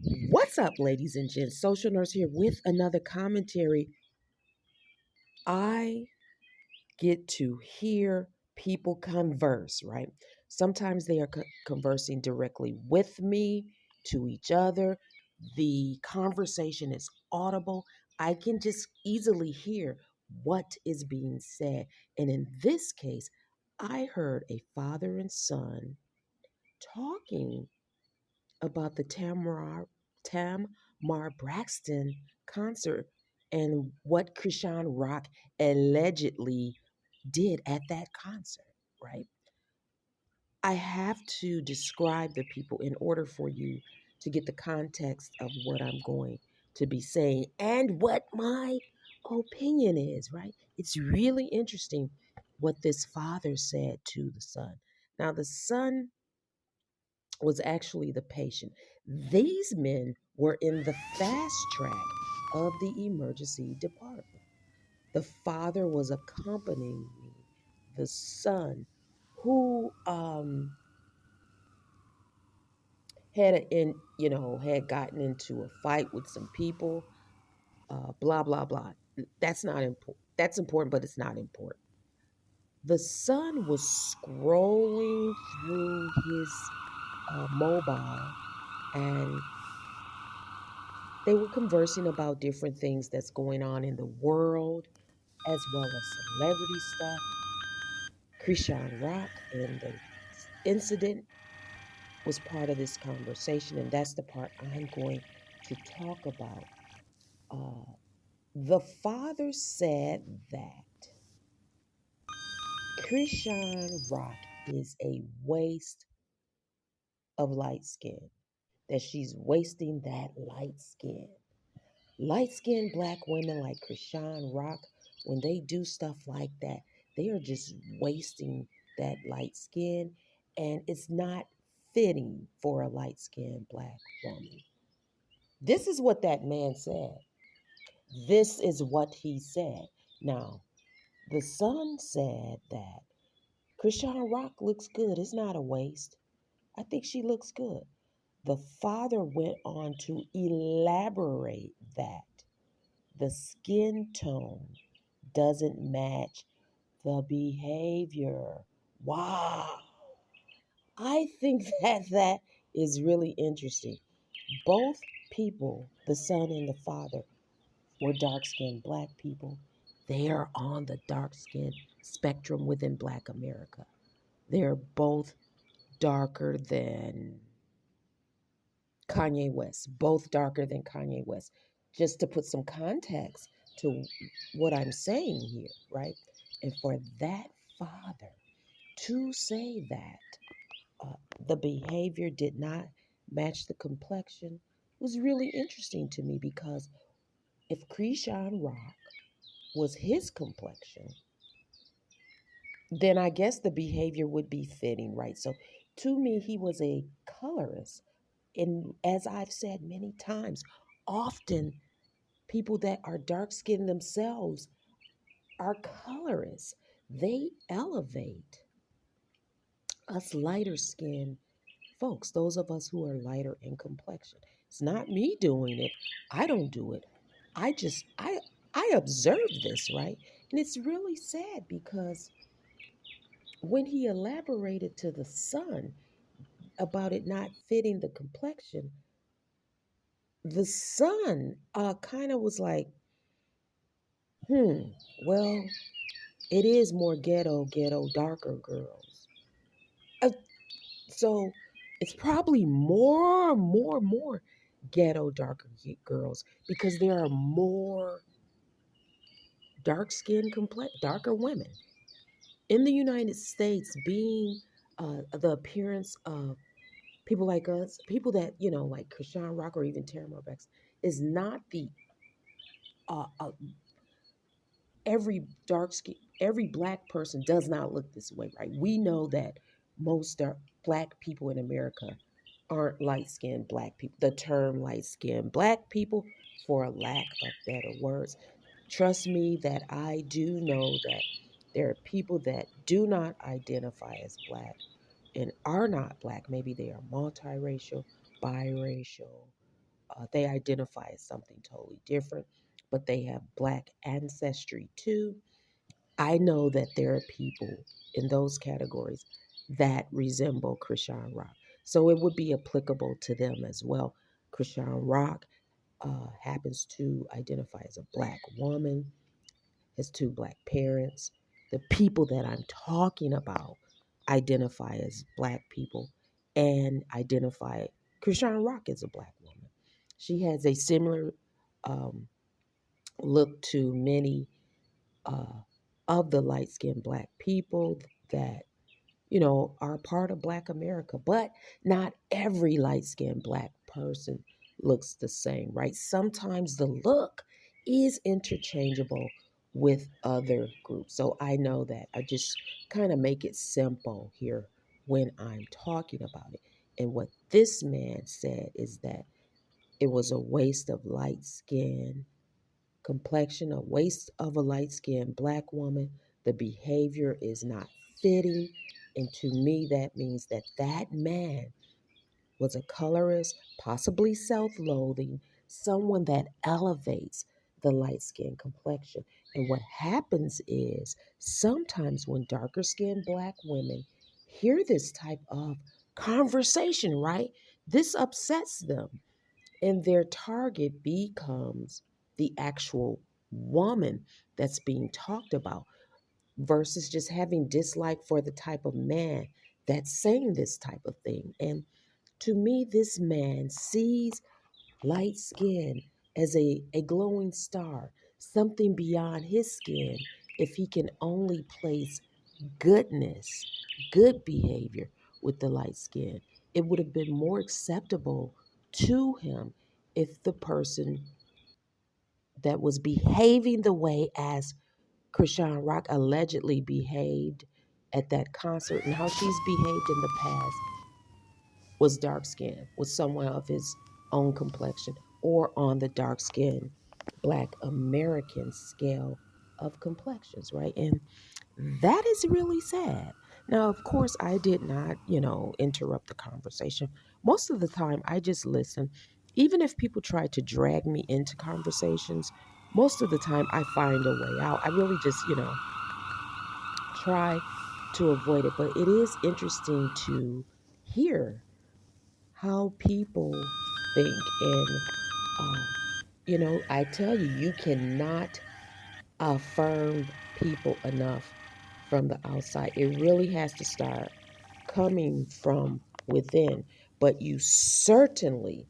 What's up, ladies and gents? Social Nurse here with another commentary. I get to hear people converse, right? Sometimes they are conversing directly with me, to each other. The conversation is audible. I can just easily hear what is being said. And in this case, I heard a father and son talking about the Tamar Braxton concert and what Chrisean Rock allegedly did at that concert, right? I have to describe the people in order for you to get the context of what I'm going to be saying and what my opinion is, right? It's really interesting what this father said to the son. Now, the son was actually the patient. These men were in the fast track of the emergency department. The father was accompanying me, the son, who had gotten into a fight with some people, blah blah blah. That's not important. That's important, but it's not important. The son was scrolling through his mobile, and they were conversing about different things that's going on in the world, as well as celebrity stuff. Chrisean Rock and the incident was part of this conversation, and that's the part I'm going to talk about. The father said that Chrisean Rock is a waste of light skin, that she's wasting that light skin. Light skinned black women like Chrisean Rock, when they do stuff like that, they are just wasting that light skin, and it's not fitting for a light skinned black woman. This is what that man said. This is what he said. Now, the son said that Chrisean Rock looks good. It's not a waste. I think she looks good. The father went on to elaborate that the skin tone doesn't match the behavior. Wow. I think that is really interesting. Both people, the son and the father, were dark skinned black people. They are on the dark skin spectrum within black America. They're both darker than Kanye West, both darker than Kanye West. Just to put some context to what I'm saying here, right? And for that father to say that the behavior did not match the complexion was really interesting to me, because if Chrisean Rock was his complexion, then I guess the behavior would be fitting, right? So to me, he was a colorist. And as I've said many times, often people that are dark skinned themselves are colorists. They elevate us lighter skinned folks, those of us who are lighter in complexion. It's not me doing it. I don't do it. I observe this, right? And it's really sad because when he elaborated to the son about it not fitting the complexion, the son kind of was like, well, it is more ghetto, darker girls. Uh, so it's probably more ghetto, darker girls, because there are more dark skinned, darker women in the United States. Being the appearance of people like us, people that, like Chrisean Rock or even Tamara Bex, is not the uh, every every black person does not look this way, right? We know that most black people in America aren't light skinned black people. The term light skinned black people, for a lack of better words, trust me that I do know that there are people that do not identify as black and are not black. Maybe they are multiracial, biracial, They identify as something totally different, but they have black ancestry too. I know that there are people in those categories that resemble Chrisean Rock. So it would be applicable to them as well. Chrisean Rock happens to identify as a black woman, has two black parents. The people that I'm talking about identify as black people and identify Chrisean Rock as a black woman. She has a similar um, look to many uh, of the light skinned black people that, are part of Black America. But not every light skinned black person looks the same, right? Sometimes the look is interchangeable with other groups. So I know that. I just kind of make it simple here when I'm talking about it. And what this man said is that it was a waste of light skin complexion, a waist of a light skinned black woman. The behavior is not fitting. And to me, that means that that man was a colorist, possibly self loathing, someone that elevates the light skin complexion. And what happens is sometimes when darker skinned black women hear this type of conversation, right? This upsets them and their target becomes the actual woman that's being talked about versus just having dislike for the type of man that's saying this type of thing. And to me, this man sees light skin as a glowing star, something beyond his skin if he can only place goodness, good behavior with the light skin. It would have been more acceptable to him if the person that was behaving the way as Chrisean Rock allegedly behaved at that concert and how she's behaved in the past was dark skinned, was someone of his own complexion or on the dark skinned Black American scale of complexions, right? And that is really sad. Now, of course, I did not, interrupt the conversation. Most of the time, I just listen. Even if people try to drag me into conversations, most of the time I find a way out. I really just, try to avoid it. But it is interesting to hear how people think. And, I tell you, you cannot affirm people enough from the outside. It really has to start coming from within. But you certainly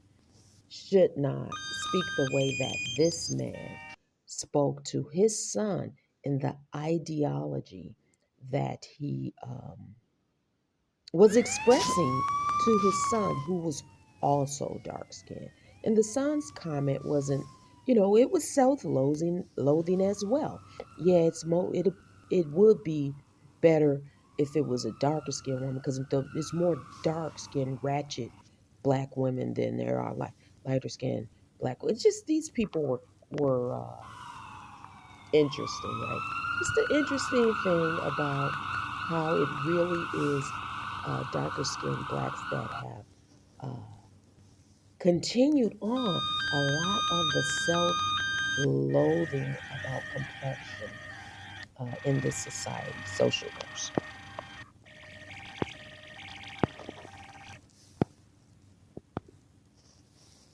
should not speak the way that this man spoke to his son in the ideology that he was expressing to his son, who was also dark skinned. And the son's comment wasn't, it was loathing as well. Yeah, it would be better if it was a darker skinned woman because there's more dark skinned ratchet black women than there are lighter skinned black. It's just these people were interesting, right? Just the interesting thing about how it really is darker skinned blacks that have uh, continued on a lot of the self loathing about complexion in this society, social groups.